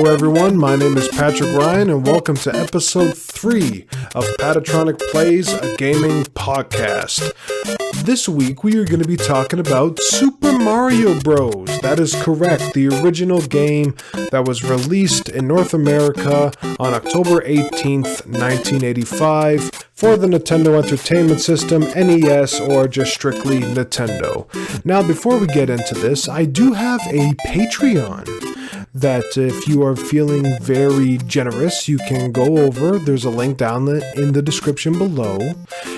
everyone, my name is Patrick Ryan and welcome to episode 3 of Patatronic Plays, a gaming podcast. This week we are going to be talking about Super Mario Bros. That is correct, the original game that was released in North America on October 18th, 1985 for the Nintendo Entertainment System, NES, or just strictly Nintendo. Now, before we get into this, I do have a Patreon that if you are feeling very generous, you can go over. There's a link down in the description below.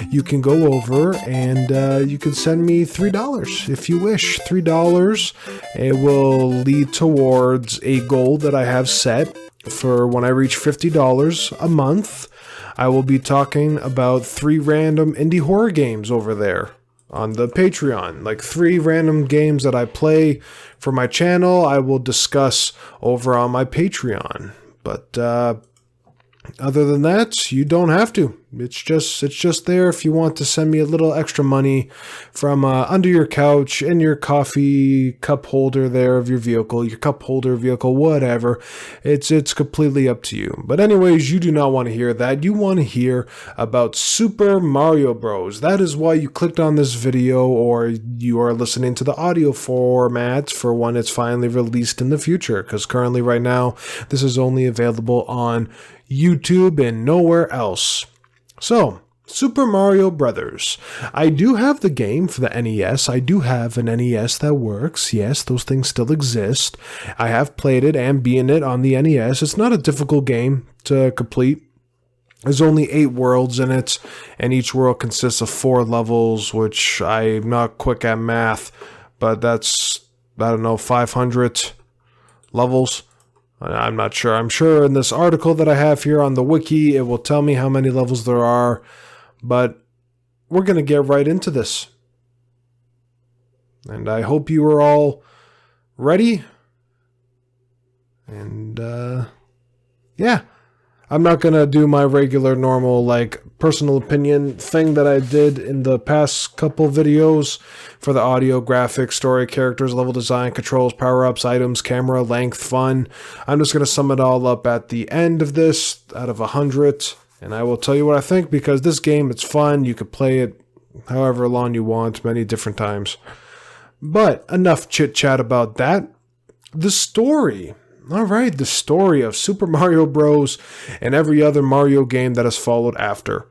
You can go over and you can send me $3 if you wish. $3. It will lead towards a goal that I have set for when I reach $50 a month. I will be talking about 3 random indie horror games over there on the Patreon, like 3 random games that I play for my channel. I will discuss over on my Patreon, but other than that, you don't have to. It's just there if you want to send me a little extra money from under your couch, in your coffee cup holder there of your vehicle, your cup holder vehicle, whatever. It's completely up to you. But anyways, you do not want to hear that. You want to hear about Super Mario Bros. That is why you clicked on this video, or you are listening to the audio format for when it's finally released in the future, because currently right now this is only available on YouTube and nowhere else. So, Super Mario Brothers. I do have the game for the NES. I do have an NES that works. Yes, those things still exist. I have played it and beaten it on the NES. It's not a difficult game to complete. There's only 8 worlds in it, and each world consists of 4 levels, which I'm not quick at math, but that's, 500 levels. I'm not sure. I'm sure in this article that I have here on the wiki, it will tell me how many levels there are, but we're going to get right into this. And I hope you are all ready. And, yeah. I'm not going to do my regular, normal, personal opinion thing that I did in the past couple videos for the audio, graphics, story, characters, level design, controls, power-ups, items, camera, length, fun. I'm just going to sum it all up at the end of this, out of 100, and I will tell you what I think, because this game, it's fun. You could play it however long you want, many different times. But enough chit-chat about that. The story. Alright, the story of Super Mario Bros. And every other Mario game that has followed after.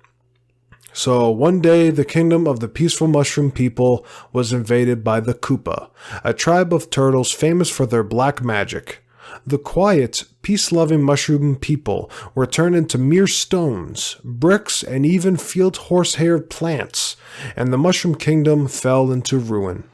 So, one day, the kingdom of the peaceful mushroom people was invaded by the Koopa, a tribe of turtles famous for their black magic. The quiet, peace-loving mushroom people were turned into mere stones, bricks, and even field horsehair plants, and the Mushroom Kingdom fell into ruin.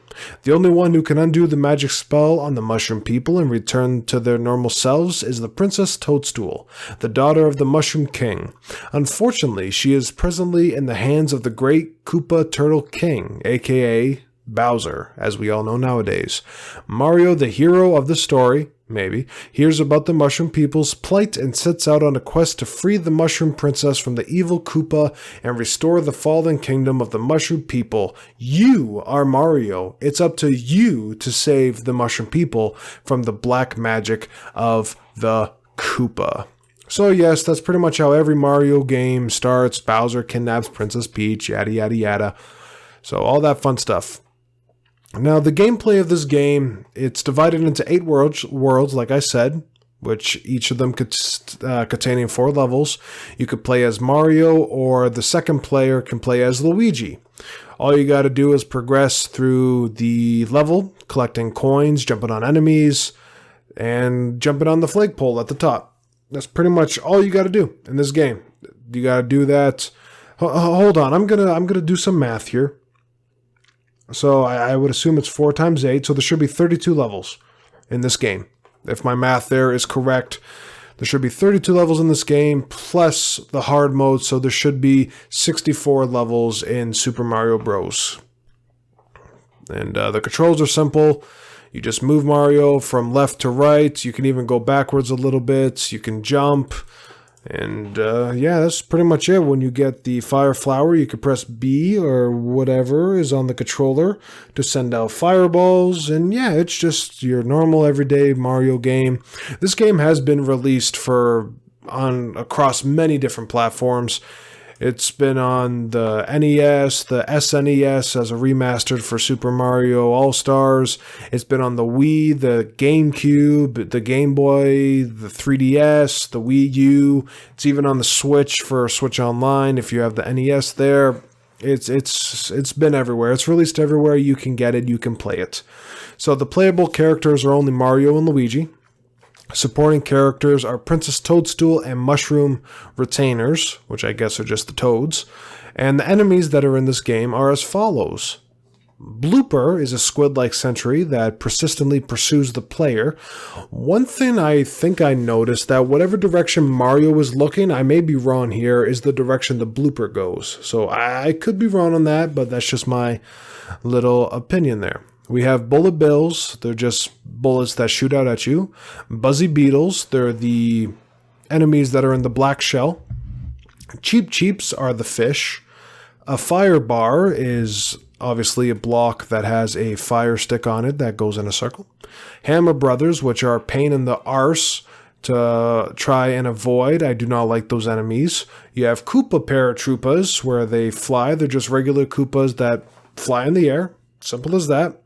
The only one who can undo the magic spell on the mushroom people and return to their normal selves is the Princess Toadstool, the daughter of the Mushroom King. Unfortunately, she is presently in the hands of the great Koopa Turtle King, aka Bowser, as we all know nowadays. Mario, the hero of the story, maybe, hears about the Mushroom People's plight and sets out on a quest to free the Mushroom Princess from the evil Koopa and restore the fallen kingdom of the Mushroom People. You are Mario. It's up to you to save the Mushroom People from the black magic of the Koopa. So yes, that's pretty much how every Mario game starts. Bowser kidnaps Princess Peach, yada yada yada. So all that fun stuff. Now, the gameplay of this game, it's divided into 8 worlds, like I said, which each of them containing 4 levels. You could play as Mario, or the second player can play as Luigi. All you got to do is progress through the level, collecting coins, jumping on enemies, and jumping on the flagpole at the top. That's pretty much all you got to do in this game. You got to do that. Hold on, I'm gonna do some math here. So I would assume it's 4 times 8, so there should be 32 levels in this game. If my math there is correct, there should be 32 levels in this game, plus the hard mode, so there should be 64 levels in Super Mario Bros. And the controls are simple. You just move Mario from left to right. You can even go backwards a little bit. You can jump. And yeah, that's pretty much it. When you get the fire flower, you can press B or whatever is on the controller to send out fireballs. And yeah, it's just your normal everyday Mario game. This game has been released across many different platforms. It's been on the NES, the SNES as a remastered for Super Mario All-Stars. It's been on the Wii, the GameCube, the Game Boy, the 3DS, the Wii U. It's even on the Switch for Switch Online if you have the NES there. It's been everywhere. It's released everywhere. You can get it. You can play it. So the playable characters are only Mario and Luigi. Supporting characters are Princess Toadstool and Mushroom Retainers, which I guess are just the toads. And the enemies that are in this game are as follows. Blooper is a squid-like sentry that persistently pursues the player. One thing I think I noticed, that whatever direction Mario is looking, I may be wrong here, is the direction the blooper goes. So I could be wrong on that, but that's just my little opinion there. We have bullet bills. They're just bullets that shoot out at you. Buzzy beetles. They're the enemies that are in the black shell. Cheep cheeps are the fish. A fire bar is obviously a block that has a fire stick on it that goes in a circle. Hammer brothers, which are pain in the arse to try and avoid. I do not like those enemies. You have Koopa paratroopas, where they fly. They're just regular Koopas that fly in the air. Simple as that.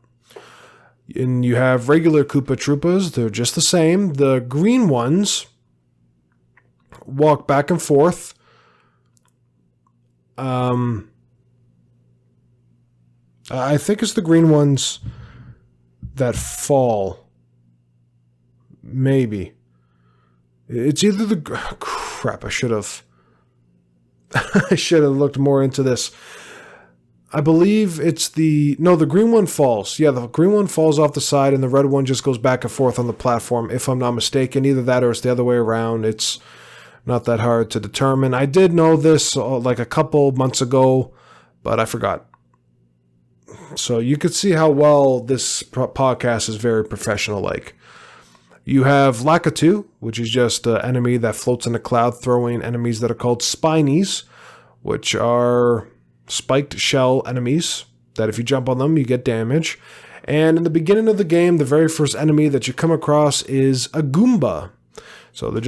And you have regular Koopa Troopas. They're just the same. The green ones walk back and forth. I think it's the green ones that fall. Maybe. It's either the... Crap, I should have... I should have looked more into this. I believe it's the green one falls. Yeah, the green one falls off the side and the red one just goes back and forth on the platform, if I'm not mistaken. Either that or it's the other way around. It's not that hard to determine. I did know this like a couple months ago, but I forgot. So you could see how well this podcast is very professional-like. You have Lakitu, which is just an enemy that floats in a cloud, throwing enemies that are called Spinies, which are spiked shell enemies that if you jump on them, you get damage. And in the beginning of the game, the very first enemy that you come across is a Goomba. So they're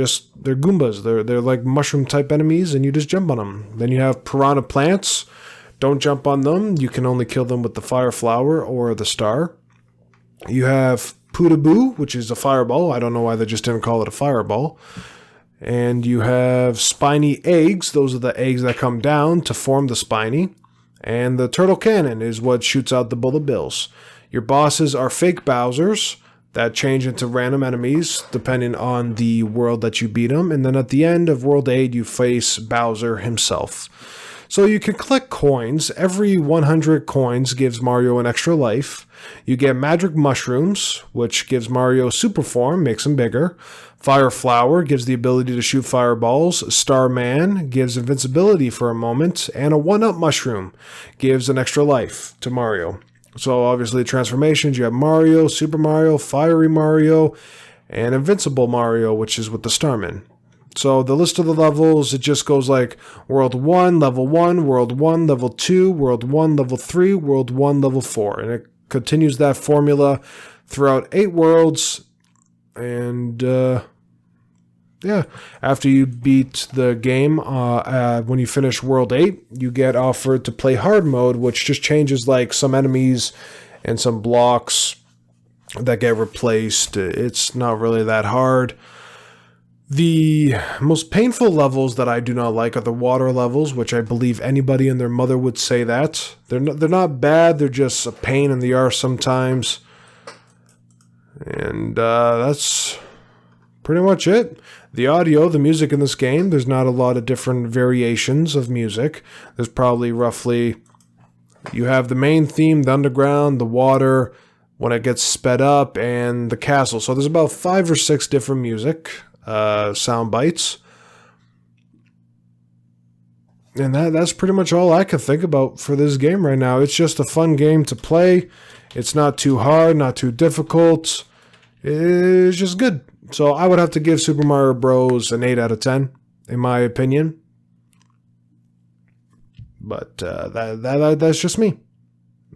Goombas. They're like mushroom type enemies, and you just jump on them. Then you have piranha plants. Don't jump on them. You can only kill them with the fire flower or the star. You have Pootaboo, which is a fireball. I don't know why they just didn't call it a fireball. And you have spiny eggs. Those are the eggs that come down to form the spiny. And the turtle cannon is what shoots out the bullet bills. Your bosses are fake Bowsers that change into random enemies depending on the world that you beat them. And then at the end of World 8, you face Bowser himself. So you can collect coins. Every 100 coins gives Mario an extra life. You get magic mushrooms, which gives Mario super form, makes him bigger. Fire Flower gives the ability to shoot fireballs. Starman gives invincibility for a moment. And a 1-up mushroom gives an extra life to Mario. So obviously transformations, you have Mario, Super Mario, Fiery Mario, and Invincible Mario, which is with the Starman. So the list of the levels, it just goes like World 1, Level 1, World 1, Level 2, World 1, Level 3, World 1, Level 4. And it continues that formula throughout 8 worlds. And yeah, after you beat the game, when you finish World 8, you get offered to play hard mode, which just changes like some enemies and some blocks that get replaced. It's not really that hard. The most painful levels that I do not like are the water levels, which I believe anybody and their mother would say that. They're not bad, they're just a pain in the arse sometimes. And that's pretty much it. The audio, the music in this game, there's not a lot of different variations of music. There's probably roughly, you have the main theme, the underground, the water, when it gets sped up, and the castle. So there's about 5 or 6 different music sound bites. And that's pretty much all I can think about for this game right now. It's just a fun game to play. It's not too hard, not too difficult. It's just good. So I would have to give Super Mario Bros. An 8 out of 10. in my opinion. But that's just me.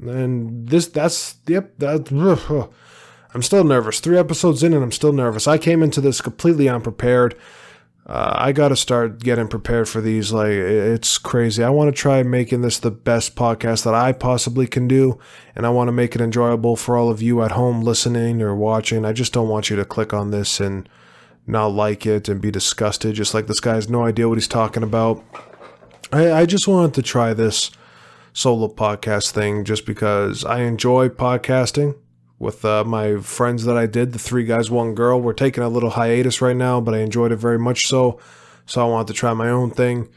And I'm still nervous. 3 episodes in and I'm still nervous. I came into this completely unprepared. I got to start getting prepared for these. Like, it's crazy. I want to try making this the best podcast that I possibly can do, and I want to make it enjoyable for all of you at home listening or watching. I just don't want you to click on this and not like it and be disgusted, just like this guy has no idea what he's talking about. I just wanted to try this solo podcast thing just because I enjoy podcasting with my friends that I did, the 3 guys, 1 girl. We're taking a little hiatus right now, but I enjoyed it very much so I wanted to try my own thing,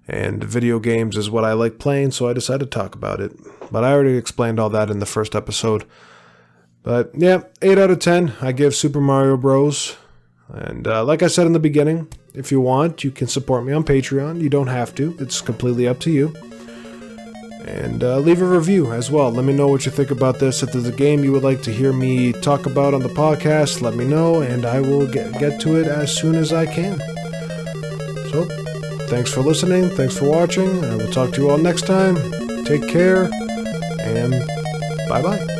and video games is what I like playing, so I decided to talk about it. But I already explained all that in the first episode. But yeah, 8 out of 10, I give Super Mario Bros. And like I said in the beginning, if you want, you can support me on Patreon. You don't have to. It's completely up to you. And leave a review as well. Let me know what you think about this. If there's a game you would like to hear me talk about on the podcast, let me know, and I will get to it as soon as I can. So, thanks for listening. Thanks for watching. I will talk to you all next time. Take care, and bye-bye.